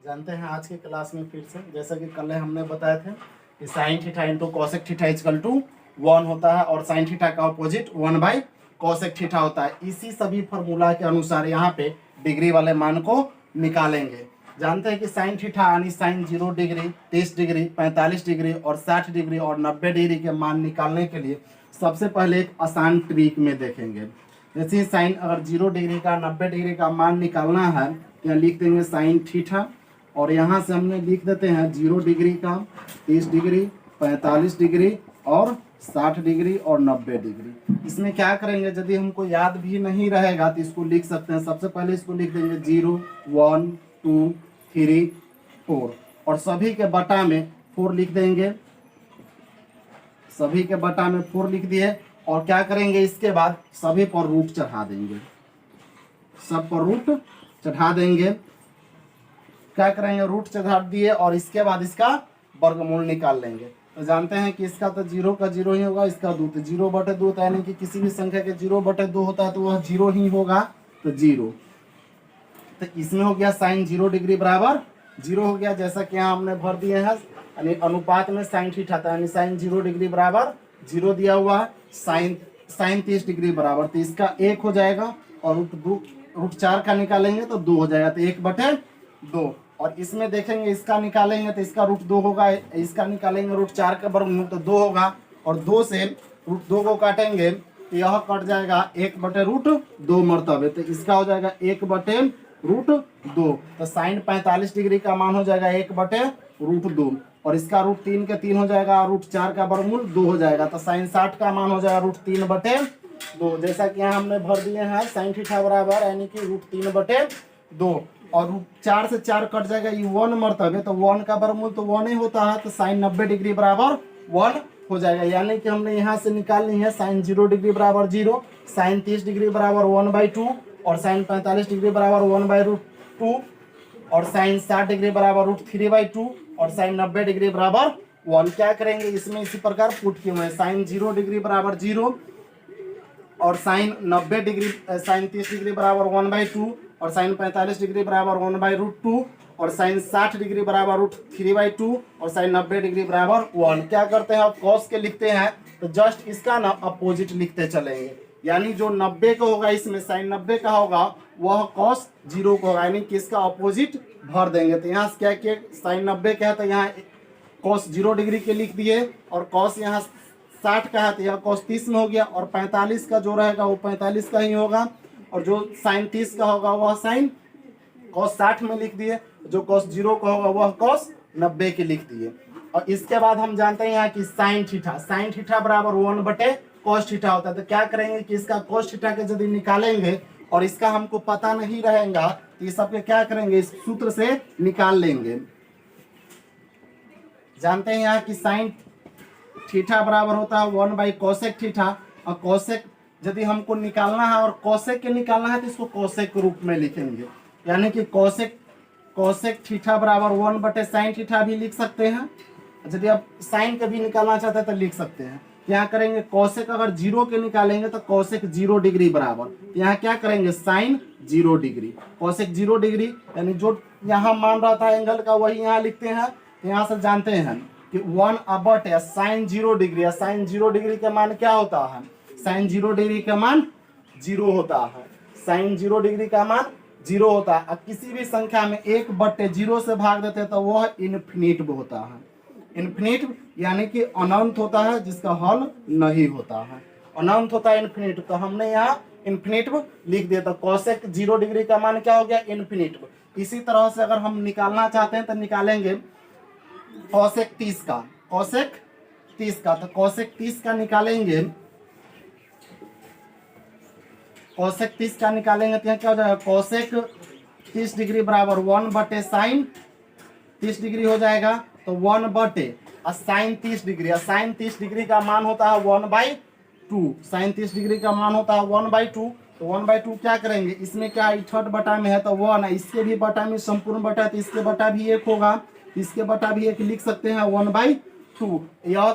जानते हैं आज की क्लास में फिर से, जैसा कि कल हमने बताए थे कि sine theta into cosec theta equal to 1 होता है और साइन थीटा का अपोजिट 1 बाई कॉसेक थीटा होता है। इसी सभी फॉर्मूला के अनुसार यहाँ पे डिग्री वाले मान को निकालेंगे। जानते हैं कि साइन थीटा यानी साइन 0 डिग्री, 30 डिग्री, 45 डिग्री और 60 डिग्री और 90 डिग्री के मान निकालने के लिए सबसे पहले एक आसान ट्रिक में देखेंगे। जैसे साइन अगर 0 डिग्री का 90 डिग्री का मान निकालना है तो यहाँ लिख देंगे साइन थीटा और यहाँ से हमने लिख देते हैं 0 डिग्री का, 30 डिग्री, 45 डिग्री और 60 डिग्री और 90 डिग्री। इसमें क्या करेंगे, यदि हमको याद भी नहीं रहेगा तो इसको लिख सकते हैं। सबसे पहले इसको लिख देंगे 0, 1, 2, 3, 4 और सभी के बटा में 4 लिख देंगे। सभी के बटा में 4 लिख दिए और क्या करेंगे, इसके बाद सभी पर रूट चढ़ा देंगे। सब पर रूट चढ़ा देंगे। क्या करेंगे, रूट चढ़ा दिए और इसके बाद इसका वर्गमूल निकाल लेंगे। तो जानते हैं कि इसका तो 0 का 0 ही होगा, इसका 2 तो 0/2 होता है, यानी कि किसी भी संख्या के 0/2 होता है तो वह 0 ही होगा, तो 0। तो इसमें हो गया साइन 0 डिग्री बराबर 0 हो गया, जैसा कि यहाँ हमने भर दिए हैं। यानी अनुपात में साइन थीटा था, यानी साइन 0 डिग्री बराबर 0 दिया हुआ है। साइन 30 डिग्री बराबर, तो इसका 1 हो जाएगा और रूट 4 का निकालेंगे तो 2 हो जाएगा, तो 1/2। और इसमें देखेंगे इसका निकालेंगे तो इसका रूट 2 होगा, इसका निकालेंगे रूट 4 का वर्गमूल तो 2 होगा और 2 से रूट 2 को काटेंगे तो यह कट जाएगा 1/√2 मरतबे, तो इसका हो जाएगा 1/√2। तो साइन 45 डिग्री का मान हो जाएगा 1/√2 और इसका रूट 3 के 3 हो जाएगा, रूट 4 का वर्गमूल 2 हो जाएगा, तो साइन 60 का मान हो जाएगा रूट 3/2। जैसा कि यहाँ हमने भर दिए हैं साइन थीटा बराबर यानी कि रूट 3/2 और रूट 4 से 4 कट जाएगा, ये 1 मरतबे, तो 1 का वर्गमूल तो 1 ही होता है, तो साइन 90 डिग्री बराबर 1 हो जाएगा। यानी कि हमने यहाँ से निकालनी है साइन 0 डिग्री बराबर 0, साइन 30 डिग्री बराबर 1/2 और साइन 45 डिग्री बराबर 1/√2 और साइन 60 डिग्री बराबर √3/2 और साइन 90 डिग्री बराबर 1। क्या करेंगे, इसमें इसी प्रकार पुट किए हुए हैं साइन 0 डिग्री बराबर 0 और साइन 90 डिग्री, साइन 30 डिग्री बराबर 1/2 और साइन 45 डिग्री बराबर 1/√2 और साइन 60 डिग्री बराबर √3/2 और साइन 90 डिग्री बराबर 1। क्या करते हैं, अब कॉस के लिखते हैं तो जस्ट इसका ना अपोजिट लिखते चलेंगे, यानी जो 90 का होगा इसमें साइन 90 का होगा वह कॉस 0 का होगा, यानी कि इसका अपोजिट भर देंगे। तो यहाँ क्या किया, साइन 90 का है तो यहाँ कॉस 0 डिग्री के लिख दिए और कॉस यहाँ 60 का है तो यहाँ कॉस 30 में हो गया और 45 का जो रहेगा वो 45 का ही होगा और जो साइन 30 का होगा वह साइन कॉस 60 में लिख दिए, जो कॉस 0 का होगा वह कॉस 90 के लिख दिए। और इसके बाद हम जानते हैं यहाँ कि साइन थीटा बराबर 1/cos थीटा होता है। तो क्या करेंगे कि इसका cos थीटा के यदि निकालेंगे और इसका हमको पता नहीं रहेगा तो ये सबके क्या करेंगे, इस सूत्र से निकाल लेंगे। जानते हैं यहाँ कि साइन थीटा बराबर होता है 1/cosec थीटा और कोसेक यदि हमको निकालना है और कोसेक के निकालना है तो इसको कोसेक के रूप में लिखेंगे, यानी कि कोसेक थीटा बराबर 1/sin थीटा भी लिख सकते हैं। यदि आप साइन का भी निकालना चाहते हैं तो लिख सकते हैं। क्या करेंगे, कोसेक अगर 0 के निकालेंगे तो कोसेक 0 डिग्री बराबर, तो यहाँ क्या करेंगे साइन 0 डिग्री, कोसेक 0 डिग्री यानी जो यहाँ मान रहा था एंगल का वही यहाँ लिखते हैं। तो यहाँ से जानते हैं कि 1/, या साइन 0 डिग्री, या साइन 0 डिग्री का मान क्या होता है, साइन 0 डिग्री का मान 0 होता है। साइन 0 डिग्री का मान 0 होता है। अब किसी भी संख्या में 1/0 से भाग देते हैं तो वह इन्फिनिट होता है। इन्फिनिट यानी कि अनंत होता है, जिसका हल नहीं होता है, अनंत होता है इन्फिनिट। तो हमने यहाँ इन्फिनिट लिख दिया, तो कोसेक 0 डिग्री का मान क्या हो गया, इन्फिनिट। इसी तरह से अगर हम निकालना चाहते हैं तो निकालेंगे कोसेक 30 का, तो कोसेक 30 का निकालेंगे, कोसेक 30 का निकालेंगे तो यहाँ क्या हो जाएगा, कोसेक 30 डिग्री बराबर 1/sin 30 डिग्री हो जाएगा, तो 1/sin 30 डिग्री, साइन 30 डिग्री का मान होता है 1/2, साइन 30 डिग्री का मान होता है 1/2। तो 1/2 क्या करेंगे, इसमें क्या थर्ड बटा में है तो 1 है, इसके भी बटा में संपूर्ण बटा है तो इसके बटा भी 1 होगा, इसके बटा भी 1 लिख सकते हैं 1/2। यह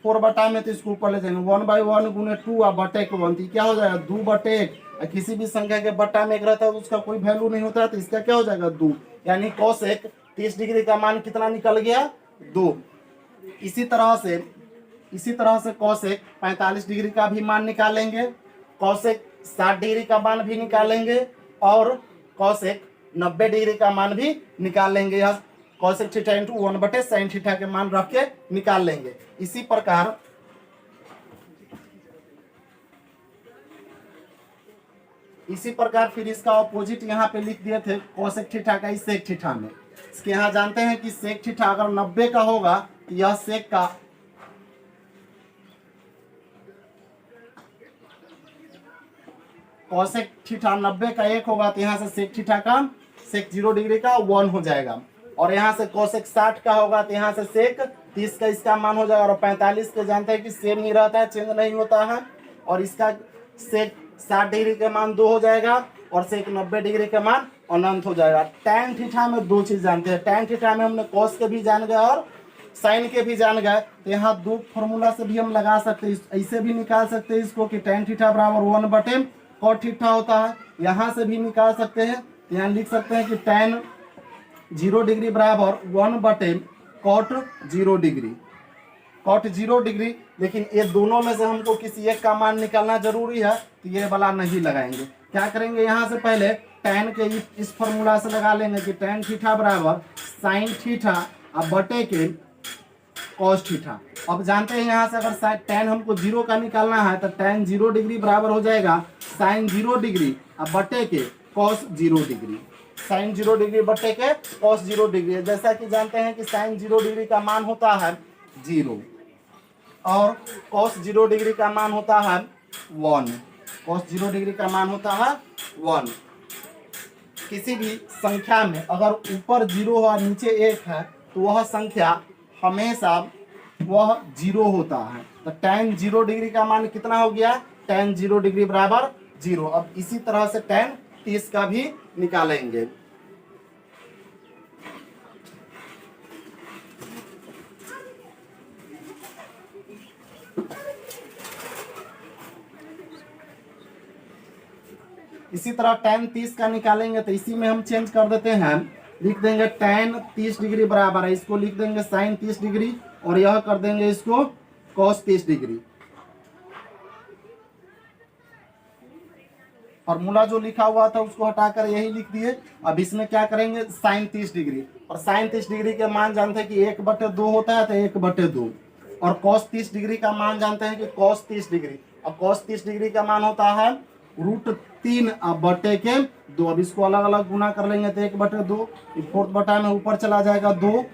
4 बटा में तो इसको ऊपर ले जाएंगे 1/1 गुने 2 और बटे को 1, क्या हो जाएगा 2/1। किसी भी संख्या के बटा में एक रहता है तो उसका कोई वैल्यू नहीं होता है तो इसका क्या हो जाएगा 2, यानी कोसेक 30 डिग्री का मान कितना निकल गया 2। इसी तरह से कोसेक 45 डिग्री का भी मान निकालेंगे, कोसेक 60 डिग्री का मान भी निकालेंगे और कोसेक 90 डिग्री का मान भी निकाल लेंगे। यह cosec theta into 1/sin theta के मान रख के निकाल लेंगे। इसी प्रकार फिर इसका ऑपोजिट यहाँ पे लिख दिए थे कोसेक थीटा का इस सेक थीटा में। इसके यहाँ जानते हैं कि सेक थीटा अगर 90 का होगा तो यह सेक का कोसेक थीटा 90 का 1 होगा तो यहाँ से सेक थीटा का सेक 0 डिग्री का 1 हो जाएगा। और यहाँ से कोसेक 60 का होगा तो यहाँ से सेक 30 का इसका मान हो जाएगा। और 45 के जानते हैं कि सेम ही रहता है, चेंज नहीं होता है। और इसका सेक 60 डिग्री का मान 2 हो जाएगा और सेक 90 डिग्री का मान अनंत हो जाएगा। टैन थीटा में 2 चीज जानते हैं। टैन थीटा में हमने कॉस के भी जान गए और साइन के भी जान गए। तो यहाँ 2 फॉर्मूला से भी हम लगा सकते हैं, ऐसे भी निकाल सकते हैं इसको कि टैन थीटा बराबर 1/cot थीटा होता है। यहाँ से भी निकाल सकते हैं, यहाँ लिख सकते हैं कि टैन 0 डिग्री बराबर 1/cot 0 डिग्री, cot 0 डिग्री। लेकिन ये दोनों में से हमको किसी एक का मान निकालना जरूरी है, तो ये वाला नहीं लगाएंगे। क्या करेंगे, यहाँ से पहले टैन के इस फॉर्मूला से लगा लेंगे कि टैन थीटा बराबर साइन थीटा अब बटे के कॉस थीटा। अब जानते हैं यहाँ से अगर टैन हमको 0 का निकालना है तो टैन 0 डिग्री बराबर हो जाएगा साइन 0 डिग्री अब बटे के कॉस 0 डिग्री। साइन 0 डिग्री बटे के कॉस 0 डिग्री। जैसा कि जानते हैं कि साइन 0 डिग्री का मान होता है 0 और कॉस 0 डिग्री का मान होता है 1। कॉस 0 डिग्री का मान होता है 1। किसी भी संख्या में अगर ऊपर 0 और नीचे 1 है तो वह संख्या हमेशा वह 0 होता है। तो tan 0 डिग्री का मान कितना हो गया, tan 0 डिग्री बराबर 0। अब इसी तरह से tan 30 का भी निकालेंगे। इसी तरह tan 30 का निकालेंगे तो इसी में हम चेंज कर देते हैं, लिख देंगे tan 30 डिग्री बराबर है, इसको लिख देंगे sin 30 डिग्री और यह कर देंगे इसको cos 30 डिग्री। फॉर्मूला जो लिखा हुआ था उसको हटाकर यही लिख दिए। अब इसमें क्या करेंगे sin 30 डिग्री, और sin 30 डिग्री के मान जानते हैं कि 1/2 होता है तो 1/2। और cos 30 डिग्री का मान जानते हैं कि cos 30 डिग्री। अब cos 30 डिग्री का मान होता है √3 अब बटे के 2। अब इसको अलग अलग गुना कर लेंगे तो 1/2, 4th बटा में ऊपर चला जाएगा 2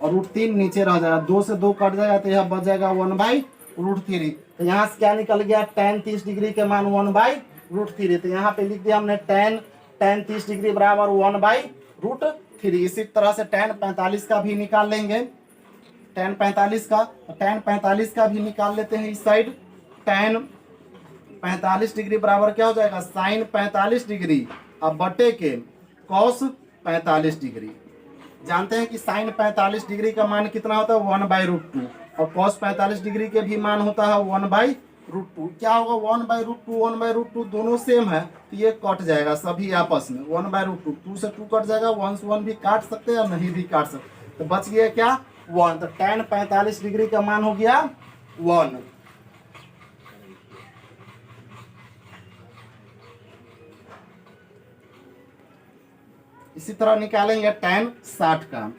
और √3 नीचे रह जाएगा, 2 से 2 कट जाएगा तो यह बच जाएगा 1/√3। तो यहाँ से क्या निकल गया, tan 30 डिग्री के मान 1/√3। तो यहाँ पे लिख दिया हमने tan 30 डिग्री बराबर 1/√3। इसी तरह से tan 45 का भी निकाल लेंगे। tan 45 का भी निकाल लेते हैं इस साइड। tan 45 डिग्री बराबर क्या हो जाएगा, साइन 45 डिग्री अब बटे के कॉस 45 डिग्री। जानते हैं कि साइन 45 डिग्री का मान कितना होता है 1/√2 और कॉस 45 डिग्री के भी मान होता है 1/√2। क्या होगा 1/√2 दोनों सेम है तो ये कट जाएगा सभी आपस में 1/√2। 2 से 2 कट जाएगा, 1 से 1 भी काट सकते हैं या नहीं भी काट सकते। तो बच गया क्या 1। तो tan 45 डिग्री का मान हो गया 1। इसी तरह निकालेंगे tan 60 का।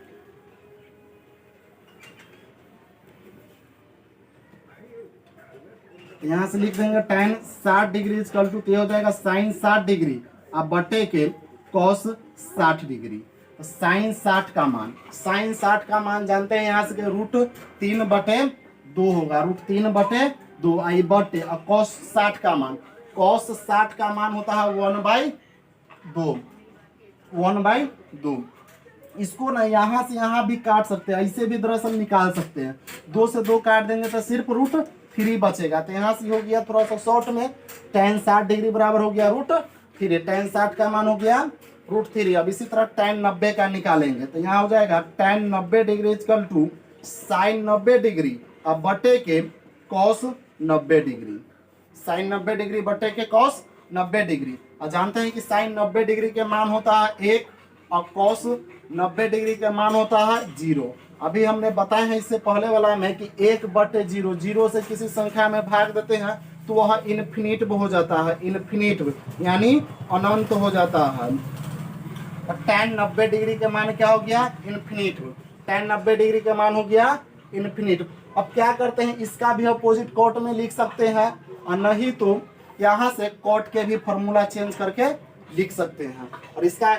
यहां से लिख देंगे tan 60 डिग्री इक्वल टू हो जाएगा साइन 60 डिग्री अब बटे के cos 60 डिग्री। तो साइन 60 का मान जानते हैं यहाँ से √3/2 होगा, √3/2 आई बटे और cos 60 का मान होता है 1/2। इसको ना यहाँ से यहाँ भी काट सकते हैं, ऐसे भी दरअसल निकाल सकते हैं। 2 से 2 काट देंगे तो सिर्फ √3 बचेगा। तो यहाँ से हो गया थोड़ा सा शॉर्ट में tan 60 डिग्री बराबर हो गया √3। tan 60 का मान हो गया √3। अब इसी तरह tan 90 का निकालेंगे तो यहाँ हो जाएगा tan 90 degree equal to sine 90 degree अब बटे के cos 90 डिग्री। साइन 90 डिग्री बटे के cos 90 डिग्री। और जानते हैं कि साइन 90 डिग्री के मान होता है 1 और cos 90 डिग्री का मान होता है 0। अभी हमने बताया है इससे पहले वाला में कि 1/0, 0 से किसी संख्या में भाग देते हैं तो वह इन्फिनिट हो जाता है, इन्फिनिट यानी अनंत हो जाता है। और tan 90 डिग्री का मान क्या हो गया? इन्फिनिट। tan 90 डिग्री का मान हो गया इन्फिनिट। अब क्या करते हैं, इसका भी अपोजिट कॉट में लिख सकते हैं, और नहीं तो यहाँ से कॉट के भी फॉर्मूला चेंज करके लिख सकते हैं। और इसका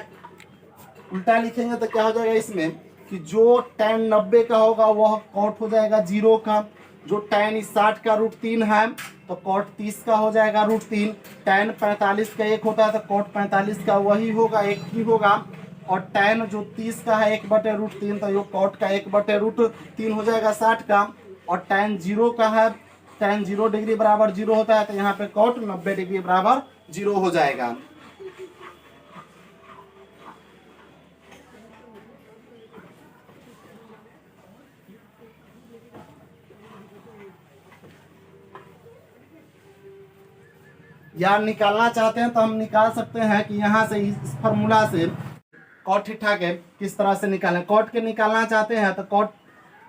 उल्टा लिखेंगे तो क्या हो जाएगा इसमें कि जो tan 90 का होगा वह कॉट हो जाएगा 0 का, जो tan 60 का √3 है तो कॉट 30 का हो जाएगा √3, tan 45 का 1 होता है तो कॉट 45 का वही होगा, 1 ही होगा। और tan जो 30 का है 1/√3 तो ये कॉट का 1/√3 हो जाएगा 60 का। और tan 0 का है, tan 0 डिग्री बराबर 0 होता है तो यहाँ पे कॉट 90 डिग्री बराबर 0 हो जाएगा। या निकालना चाहते हैं तो हम निकाल सकते हैं कि यहाँ से इस फार्मूला से कॉट थीटा के किस तरह से निकालें। कॉट के निकालना चाहते हैं तो कॉट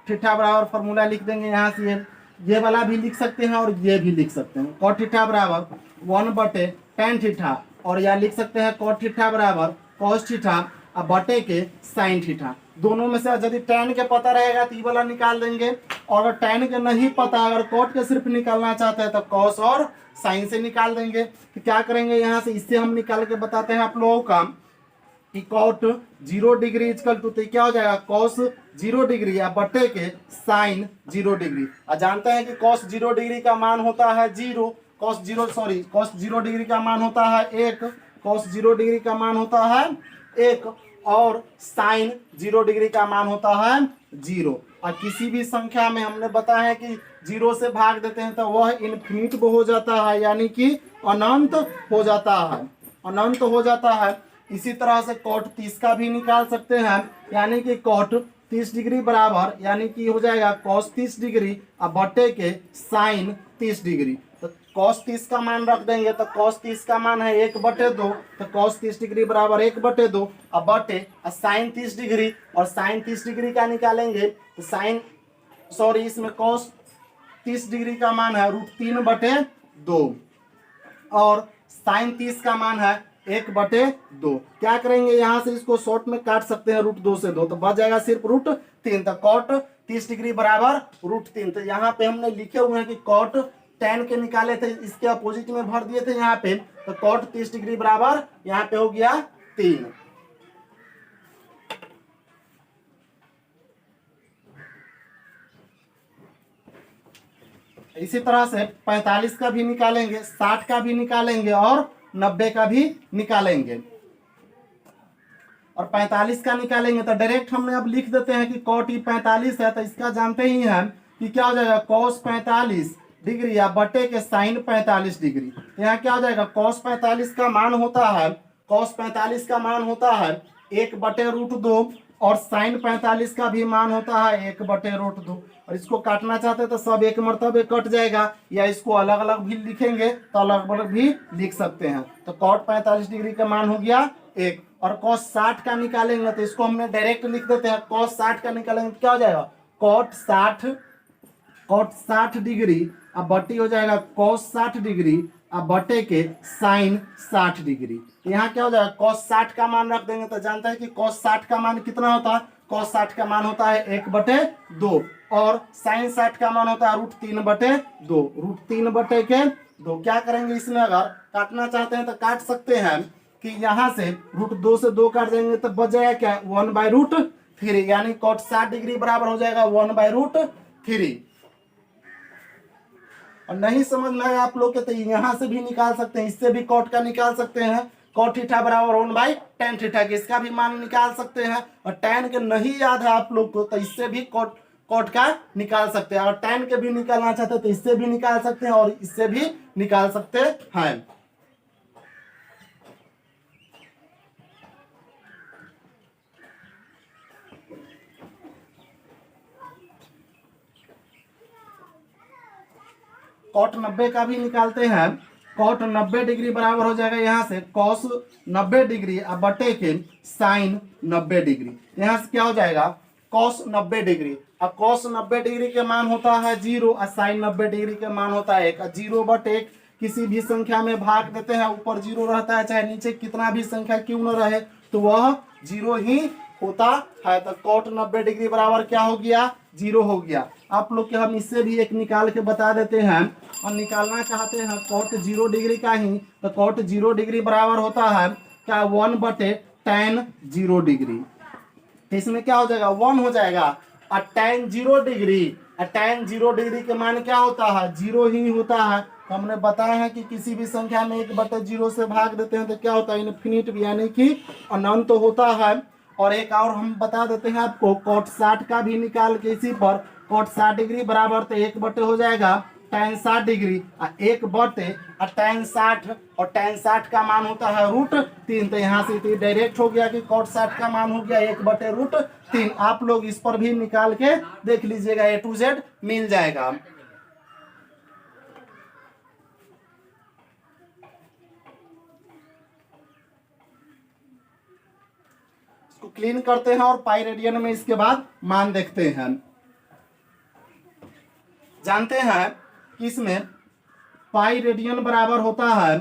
थीटा बराबर फार्मूला लिख देंगे, यहाँ से ये वाला भी लिख सकते हैं और ये भी लिख सकते हैं। कॉट थीटा बराबर 1/tan थीटा, और या लिख सकते हैं कॉट थीटा बराबर कॉस थीटा और बटे के साइन थीटा। दोनों में से यदि tan के पता रहेगा तो ये वाला निकाल देंगे, और अगर tan के नहीं पता, अगर कॉट के सिर्फ निकालना चाहते हैं तो कॉस और साइन से निकाल देंगे। तो क्या करेंगे यहाँ से, इससे हम निकाल के बताते हैं आप लोगों का कि कॉट 0 डिग्री इजकल टू क्या हो जाएगा, कॉस 0 डिग्री या बटे के साइन 0 डिग्री। और जानते हैं कि कॉस 0 डिग्री का मान होता है 0, कॉस 0 डिग्री का मान होता है 1, कॉस 0 डिग्री का मान होता है 1, और साइन 0 डिग्री का मान होता है 0। और किसी भी संख्या में हमने बताया है कि 0 से भाग देते हैं तो वह इन्फिनिट हो जाता है, यानी कि अनंत हो जाता है, अनंत हो जाता है। इसी तरह से कॉट 30 का भी निकाल सकते हैं, यानी कि कॉट 30 डिग्री बराबर यानी कि हो जाएगा कॉस 30 डिग्री और बटे के साइन 30 डिग्री। तो कॉस 30 का मान रख देंगे तो कॉस 30 का मान है 1/2, तो कॉस 30 डिग्री बराबर 1/2 और बटे साइन 30 डिग्री, और साइन 30 डिग्री का निकालेंगे तो इसमें कॉस 30 डिग्री का मान है √3/2 और साइन 30 का मान है 1/2। क्या करेंगे यहाँ से इसको शॉर्ट में काट सकते हैं √2 से 2, तो बच जाएगा सिर्फ √3। तो कॉट 30 डिग्री बराबर √3। तो यहाँ पे हमने लिखे हुए हैं कि कॉट tan के निकाले थे, इसके अपोजिट में भर दिए थे यहाँ पे, तो कॉट 30 डिग्री बराबर यहाँ पे हो गया 3। इसी तरह से 45 का भी निकालेंगे, 60 का भी निकालेंगे और 90 का भी निकालेंगे। और 45 का निकालेंगे तो डायरेक्ट हमने अब लिख देते हैं कि कॉट 45 है तो इसका जानते ही हैं कि क्या हो जाएगा, कॉस 45 डिग्री या बटे के साइन 45 डिग्री। यहाँ क्या हो जाएगा, कॉस 45 का मान होता है, कॉस 45 का मान होता है 1/√2, और साइन 45 का भी मान होता है 1/√2। और इसको काटना चाहते हैं तो सब एक मर्तबे कट जाएगा, या इसको अलग अलग भी लिखेंगे तो अलग अलग भी लिख सकते हैं। तो कॉट 45 डिग्री का मान हो गया 1। और कॉस 60 का निकालेंगे तो इसको हमने डायरेक्ट लिख देते हैं, कॉस 60 का निकालेंगे तो क्या हो जाएगा, कॉट 60 डिग्री अब बटी हो जाएगा कॉस 60 डिग्री अब बटे के साइन 60 डिग्री। यहाँ क्या हो जाएगा, कॉस 60 का मान रख देंगे तो जानते हैं कि कॉस 60 का मान कितना होता है, कॉस 60 का मान होता है 1/2, और साइन 60 का मान होता है √3/2, √3/2। क्या करेंगे इसमें, अगर काटना चाहते हैं तो काट सकते हैं कि यहाँ से √2 से 2 काट देंगे तो बच जाएगा क्या, 1/√3, यानी कॉट 60 डिग्री बराबर हो जाएगा 1/√3। और नहीं समझ में आया आप लोग के तो यहाँ से भी निकाल सकते हैं, इससे भी कॉट का निकाल सकते हैं, कॉट थीटा बराबर 1/tan थीटा के, इसका भी मान निकाल सकते हैं। और tan के नहीं याद है आप लोग को तो इससे भी कॉट का निकाल सकते हैं, और tan के भी निकालना चाहते हैं तो इससे भी निकाल सकते हैं और इससे भी निकाल सकते हैं। कॉट 90 का भी निकालते हैं कॉट 90 डिग्री बराबर हो जाएगा यहाँ से कॉस 90 डिग्री अब बटे के साइन 90 डिग्री। यहाँ से क्या हो जाएगा कॉस 90 डिग्री। अब कॉस 90 डिग्री के मान होता है 0 और साइन 90 डिग्री के मान होता है 1। 0/1 किसी भी संख्या में भाग देते हैं, ऊपर 0 रहता है, चाहे नीचे कितना भी संख्या क्यों न रहे तो वह 0 ही होता है। तो कॉट 90 डिग्री बराबर क्या हो गया 0 हो गया। आप लोग के हम इससे भी एक निकाल के बता देते हैं और निकालना चाहते हैं कॉट 0 डिग्री का ही, तो कॉट 0 डिग्री बराबर होता है क्या 1/tan 0 डिग्री। तो इसमें क्या हो जाएगा 1 हो जाएगा और tan 0 डिग्री, tan 0 डिग्री के मान क्या होता है 0 ही होता है। तो हमने बताया है कि किसी भी संख्या में 1/0 से भाग देते हैं तो क्या होता है इनफिनिट यानी कि अनंत होता है। और एक और हम बता देते हैं आपको cot 60 का भी निकाल के इसी पर cot 60 डिग्री बराबर तो 1/, हो जाएगा tan 60 डिग्री और 1/, tan 60 और tan 60 का मान होता है √3। तो यहाँ से डायरेक्ट हो गया कि cot 60 का मान हो गया 1/√3। आप लोग इस पर भी निकाल के देख लीजिएगा A to Z मिल जाएगा। क्लीन करते हैं और पाई रेडियन में इसके बाद मान देखते हैं। जानते हैं कि इसमें पाई रेडियन बराबर होता है,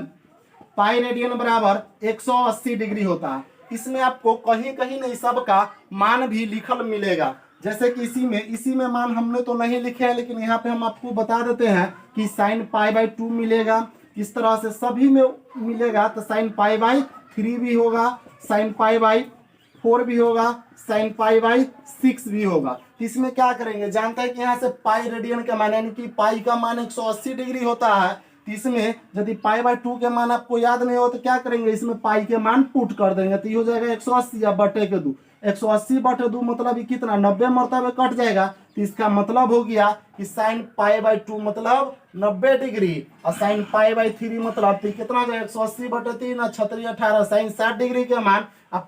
पाई रेडियन बराबर 180 डिग्री होता है। इसमें आपको कहीं कहीं नहीं सबका मान भी लिखल मिलेगा, जैसे कि इसी में मान हमने तो नहीं लिखे हैं, लेकिन यहाँ पे हम आपको बता देते हैं कि sin π/2 मिलेगा। इस तरह से सभी में मिलेगा तो sin π/3 भी होगा, sin π/4 भी होगा, sin π/6 भी होगा। इसमें क्या करेंगे जानते हैं कि यहाँ से पाई रेडियन का मान यानी कि पाई का मान 180 डिग्री होता है। तो इसमें यदि π/2 के मान आपको याद नहीं हो तो क्या करेंगे इसमें पाई के मान पुट कर देंगे तो ये हो जाएगा 180 या बटे के 2। 180/2 मतलब कितना 90 मरतबे कट जाएगा। तो इसका मतलब हो गया कि sin π/2 मतलब 90 डिग्री और sin π/3 मतलब कितना हो जाएगा 180/3 और 36 18 sin 60 डिग्री के मान और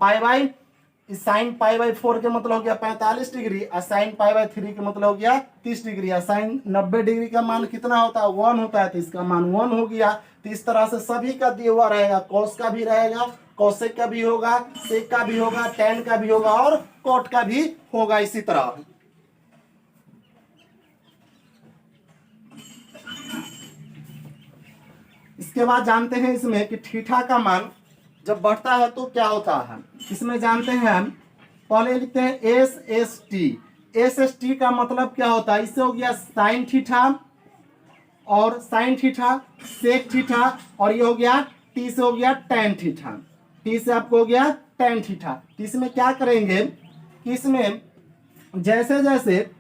sin π/4 के मतलब हो गया 45 डिग्री और sin π/3 के मतलब हो गया 30 डिग्री और sin 90 डिग्री का मान कितना होता है 1 होता है। तो इसका मान 1 हो गया। तो इस तरह से सभी का दिया हुआ रहेगा, cos का भी रहेगा, cosec का भी होगा, sec का भी होगा, tan का भी होगा और cot का भी होगा। इसी तरह इसके बाद जानते हैं इसमें कि थीटा का मान जब बढ़ता है तो क्या होता है। इसमें जानते हैं हम पहले लिखते हैं SST का मतलब क्या होता है। इससे हो गया साइन थीटा और साइन थीटा, सेक थीटा और ये हो गया T से हो गया tan थीटा, T से आपको हो गया tan थीटा। इसमें क्या करेंगे कि इसमें जैसे जैसे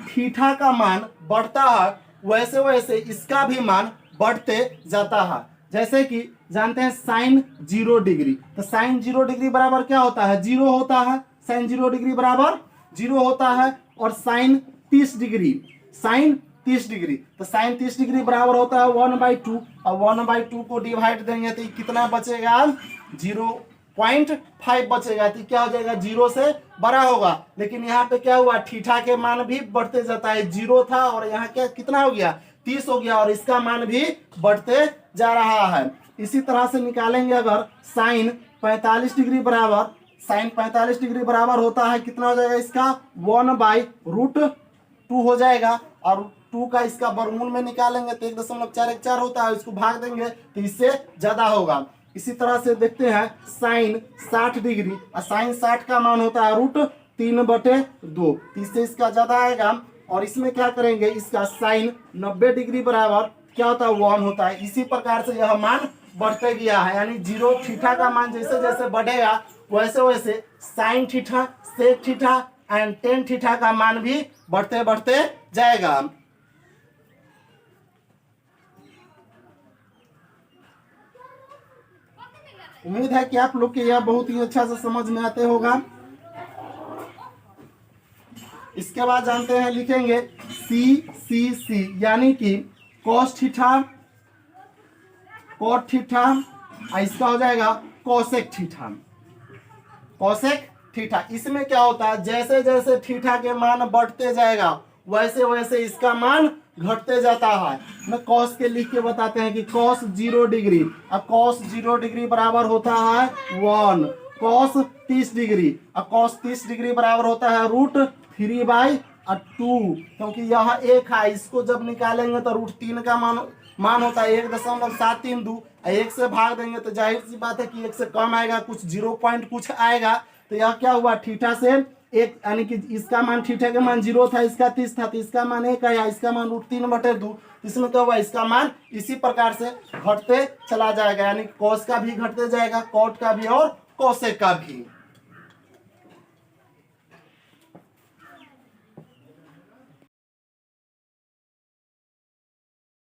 थीटा का मान बढ़ता है वैसे वैसे इसका भी मान बढ़ते जाता है। जैसे कि जानते हैं साइन 0 डिग्री, तो साइन 0 डिग्री बराबर क्या होता है 0 होता है, साइन 0 डिग्री बराबर 0 होता है। और साइन 30 डिग्री, साइन 30 डिग्री, तो साइन 30 डिग्री बराबर होता है 1/2 और 1/2 को डिवाइड देंगे तो कितना बचेगा 0.5 बचेगा। तो क्या हो जाएगा 0 से बड़ा होगा। लेकिन यहाँ पे क्या हुआ थीटा के मान भी बढ़ते जाता है, 0 था और यहाँ क्या कितना हो गया 30 हो गया और इसका मान भी बढ़ते जा रहा है। इसी तरह से निकालेंगे अगर साइन 45 डिग्री बराबर, साइन 45 डिग्री बराबर होता है कितना हो जाएगा इसका 1/√2 हो जाएगा और 2 का इसका वर्गमूल में निकालेंगे तो 1.414 होता है, इसको भाग देंगे तो इससे ज्यादा होगा। इसी तरह से देखते हैं साइन 60 डिग्री और साइन 60 का मान होता है √3/2, इससे इसका ज्यादा आएगा। और इसमें क्या करेंगे इसका साइन 90 डिग्री बराबर क्या होता है 1 होता है। इसी प्रकार से यह मान बढ़ते गया है, यानी 0 थीटा का मान जैसे जैसे बढ़ेगा वैसे वैसे sine theta, sec theta and tan theta का मान भी बढ़ते बढ़ते जाएगा। उम्मीद है कि आप लोग के यह बहुत ही अच्छा से समझ में आते होगा। इसके बाद जानते हैं लिखेंगे CCC यानी कि cos थीटा, cot थीटा, इसका हो जाएगा cosec थीटा, cosec थीटा। इसमें क्या होता है जैसे जैसे थीटा के मान बढ़ते जाएगा वैसे वैसे इसका मान घटते जाता है। मैं कॉस के लिख के बताते हैं कि कॉस 0 डिग्री, अब कॉस 0 डिग्री बराबर होता है 1, कॉस 30 डिग्री, अब कॉस 30 डिग्री बराबर होता है √3/2, क्योंकि यह 1 है, इसको जब निकालेंगे तो √3 का मान होता है 1.732, 1 से भाग देंगे तो जाहिर सी बात है कि 1 से कम आएगा, कुछ 0 पॉइंट कुछ आएगा। तो यह क्या हुआ, थीटा से एक, यानी कि इसका मान, थीटा का मान 0 था, इसका 30 था, तो इसका मान 1 आया, इसका मान √3/2। इसमें क्या हुआ, इसका मान इसी प्रकार से घटते चला जाएगा, यानी कॉस का भी घटते जाएगा, कॉट का भी और कोसेक का भी।